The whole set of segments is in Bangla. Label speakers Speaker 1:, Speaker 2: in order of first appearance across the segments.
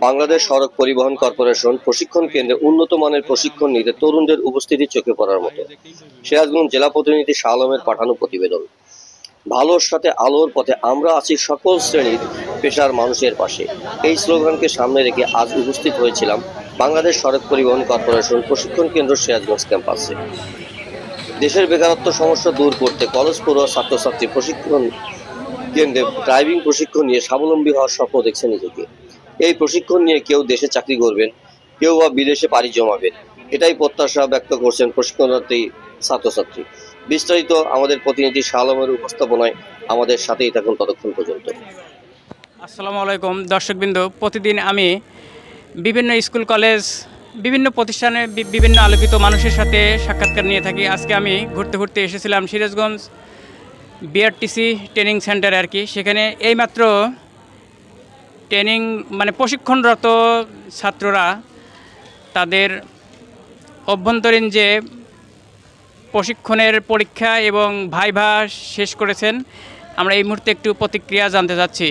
Speaker 1: বাংলাদেশ সড়ক পরিবহন কর্পোরেশন প্রশিক্ষণ কেন্দ্রে উন্নত মানের প্রশিক্ষণ নিতে তরুণদের উপস্থিতি চোখে পড়ার মতো। সিরাজগঞ্জ জেলা প্রতিনিধি শাহ আলমের পাঠানো প্রতিবেদন। ভালোর সাথে আলোর পথে আমরা আছি সকল শ্রেণীর পেশার মানুষের পাশে, এই স্লোগানকে সামনে রেখে আজ উপস্থিত হয়েছিলাম বাংলাদেশ সড়ক পরিবহন কর্পোরেশন প্রশিক্ষণ কেন্দ্র সিরাজগঞ্জ ক্যাম্পাসে। দেশের বেকারত্ব সমস্যা দূর করতে কলেজ পড়ুয়া ছাত্রছাত্রী প্রশিক্ষণ কেন্দ্রে ড্রাইভিং প্রশিক্ষণ নিয়ে স্বাবলম্বী হওয়ার স্বপ্ন দেখছে নিজেকে। এই প্রশিক্ষণ নিয়ে কেউ দেশে চাকরি করবেন, কেউ বা বিদেশে পাড়ি জমাবেন, এটাই প্রত্যাশা ব্যক্ত করছেন প্রশিক্ষণার্থী ছাত্রছাত্রী। বিস্তারিত আমাদের প্রতিনিধি শাহ আলমের উপস্থাপনায়, আমাদের সাথেই থাকুন ততক্ষণ পর্যন্ত।
Speaker 2: আসসালামু আলাইকুম দর্শকবৃন্দ, প্রতিদিন আমি বিভিন্ন স্কুল কলেজ বিভিন্ন প্রতিষ্ঠানে বিভিন্ন আলোকিত মানুষের সাথে সাক্ষাৎকার নিয়ে থাকি। আজকে আমি ঘুরতে ঘুরতে এসেছিলাম সিরাজগঞ্জ বিআরটিসি ট্রেনিং সেন্টারে আর কি। সেখানে এইমাত্র ট্রেনিং প্রশিক্ষণরত ছাত্ররা তাদের অভ্যন্তরীণ যে প্রশিক্ষণের পরীক্ষা এবং ভাইভা শেষ করেছেন। আমরা এই মুহূর্তে একটু প্রতিক্রিয়া জানতে চাচ্ছি।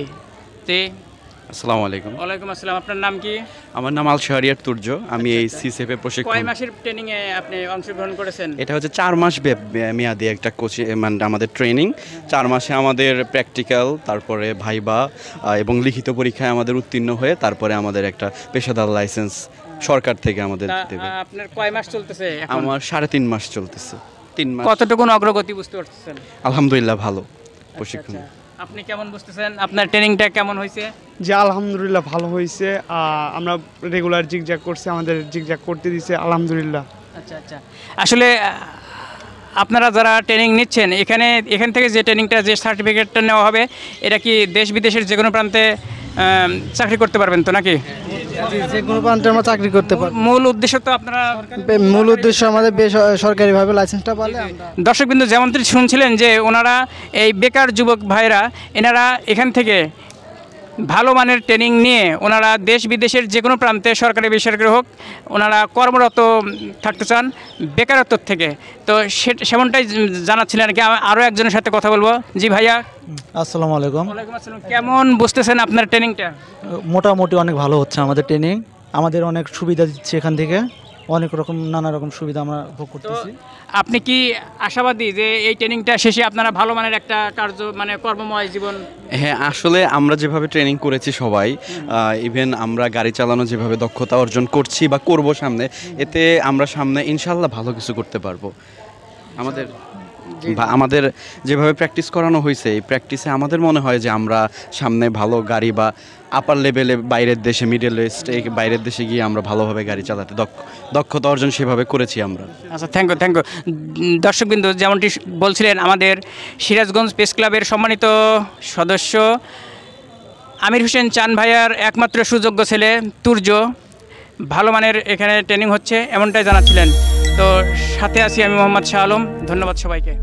Speaker 3: আসসালামু আলাইকুম।
Speaker 2: ওয়ালাইকুম আসসালাম। আপনার নাম কি?
Speaker 3: আমার নাম আল শাহরিয়ার তুর্য। আমি এই সিসেফে প্রশিক্ষণ।
Speaker 2: কয় মাসের ট্রেনিংয়ে আপনি অংশগ্রহণ করেছেন?
Speaker 3: এটা হচ্ছে 4 মাস মেয়াদি একটা কোচিং, আমাদের ট্রেনিং। 4 মাসে আমাদের প্র্যাকটিক্যাল, তারপরে ভাইবা এবং লিখিত পরীক্ষায় আমাদের উত্তীর্ণ হয়ে তারপরে আমাদের একটা পেশাদার লাইসেন্স সরকার থেকে আমাদের দেবে।
Speaker 2: আপনার কয় মাস চলতেছে এখন?
Speaker 3: আমার 3.5 মাস চলতেছে। 3 মাস।
Speaker 2: কতটুকু অগ্রগতি বুঝতে পারছেন?
Speaker 3: আলহামদুলিল্লাহ ভালো প্রশিক্ষণ।
Speaker 2: আপনি কেমন বুঝতেছেন? আপনার ট্রেনিংটা কেমন হয়েছে?
Speaker 4: যে আলহামদুলিল্লাহ ভালো হয়েছে। আমরা রেগুলার জিগজ্যাগ করছি, আমাদের জিগজ্যাগ করতে দিয়েছে আলহামদুলিল্লাহ।
Speaker 2: আচ্ছা, আসলে আপনারা যারা ট্রেনিং নিচ্ছেন এখান থেকে যে ট্রেনিংটা, যে সার্টিফিকেটটা নেওয়া হবে, এটা কি দেশ বিদেশের যে কোনো প্রান্তে চাকরি করতে পারবেন তো নাকি?
Speaker 5: যে কোনো প্রান্তে আমরা চাকরি করতে পারি।
Speaker 2: মূল উদ্দেশ্য তো আপনারা
Speaker 5: মূল উদ্দেশ্য আমাদের সরকারিভাবে লাইসেন্সটা পালে।
Speaker 2: দর্শকবৃন্দ যেমনটি শুনছিলেন যে ওনারা এই বেকার যুবক ভাইরা এনারা এখান থেকে ভালো মানের ট্রেনিং নিয়ে ওনারা দেশ বিদেশের যে কোনো প্রান্তে সরকারি বেসরকারি হোক ওনারা কর্মরত থাকতে চান বেকারত্ব থেকে। তো সেমনটাই জানাচ্ছিলেন আর কি। আরও একজনের সাথে কথা বলবো। জি ভাইয়া,
Speaker 5: আসসালামু আলাইকুম।
Speaker 2: ওয়ালাইকুম আসসালাম। কেমন বুঝতেছেন আপনার ট্রেনিংটা?
Speaker 5: মোটামুটি অনেক ভালো হচ্ছে আমাদের ট্রেনিং। আমাদের অনেক সুবিধা দিচ্ছে, এখান থেকে অনেক রকম নানা রকম সুবিধা আমরা ভোগ করতেছি।
Speaker 2: আপনি কি আশাবাদী যে এই ট্রেনিংটা শেষে আপনারা ভালো মানের একটা কর্মময় জীবন?
Speaker 3: হ্যাঁ, আসলে আমরা যেভাবে ট্রেনিং করেছি সবাই, ইভেন আমরা গাড়ি চালানো যেভাবে দক্ষতা অর্জন করছি বা করব সামনে, এতে আমরা সামনে ইনশাল্লাহ ভালো কিছু করতে পারবো। আমাদের যেভাবে প্র্যাকটিস করানো হয়েছে, এই প্র্যাকটিসে আমাদের মনে হয় যে আমরা সামনে ভালো গাড়ি বা আপার লেভেলে বাইরের দেশে, মিডল ইস্ট এই বাইরের দেশে গিয়ে আমরা ভালোভাবে গাড়ি চালাতে দক্ষতা অর্জন সেভাবে করেছি আমরা।
Speaker 2: আচ্ছা, থ্যাংক ইউ। দর্শকবৃন্দ যেমনটি বলছিলেন, আমাদের সিরাজগঞ্জ প্রেস ক্লাবের সম্মানিত সদস্য আমির হোসেন চান ভাইয়ার একমাত্র সুযোগ্য ছেলে তুর্য ভালো মানের এখানে ট্রেনিং হচ্ছে এমনটাই জানাচ্ছিলেন। তো সাথে আছি আমি মোহাম্মদ শাহ আলম। ধন্যবাদ সবাইকে।